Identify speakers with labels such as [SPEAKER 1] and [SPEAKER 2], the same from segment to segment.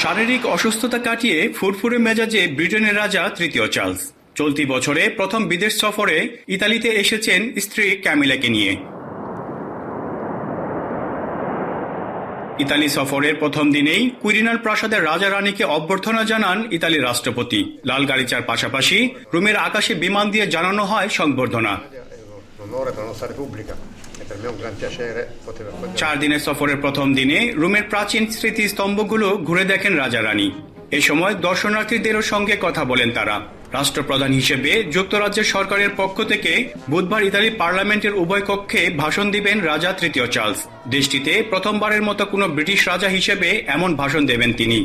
[SPEAKER 1] শারীরিক অসুস্থতা কাটিয়ে ফুরফুরে মেজাজে ব্রিটেনের রাজা তৃতীয় চার্লস চলতি বছরে প্রথম বিদেশ সফরে ইতালিতে এসেছেন স্ত্রী ক্যামিলাকে নিয়ে। ইতালি সফরের প্রথম দিনেই কুইরিনাল প্রাসাদের রাজা রানীকে অভ্যর্থনা জানান ইতালির রাষ্ট্রপতি। লাল গালিচার পাশাপাশি রোমের আকাশে বিমান দিয়ে জানানো হয় সংবর্ধনা। 4 দিনের সফরের প্রথম দিনে রোমের প্রাচীন স্মৃতিস্তম্ভগুলো ঘুরে দেখেন রাজা রানী। এ সময় দর্শনার্থীদেরও সঙ্গে কথা বলেন তারা। রাষ্ট্রপ্রধান হিসেবে যুক্তরাজ্যের সরকারের পক্ষ থেকে বুধবার ইতালির পার্লামেন্টের উভয় কক্ষে ভাষণ দিবেন রাজা তৃতীয় চার্লস। দেশটিতে প্রথমবারের মতো কোনো ব্রিটিশ রাজা হিসেবে এমন ভাষণ দেবেন তিনি।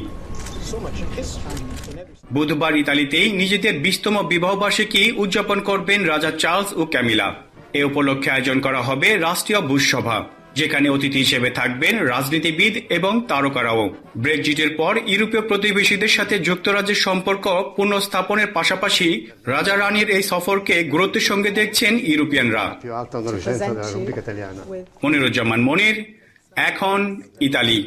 [SPEAKER 1] বুধবার ইতালিতেই নিজেদের 20তম বিবাহবার্ষিকী উদযাপন করবেন রাজা চার্লস ও ক্যামিলা। এ উপলক্ষে আয়োজন করা হবে রাষ্ট্রীয় ভোজসভা, যেখানে অতিথি হিসেবে থাকবেন রাজনীতিবিদ এবং তারকারাও। ব্রেক্সিটের পর ইউরোপীয় প্রতিবেশীদের সাথে যুক্তরাজ্যের সম্পর্ক পুনঃস্থাপনের পাশাপাশি রাজা রানীর এই সফরকে গুরুত্বের সঙ্গে দেখছেন ইউরোপিয়ানরা। মনিরুজ্জামান মনির, এখন ইতালি।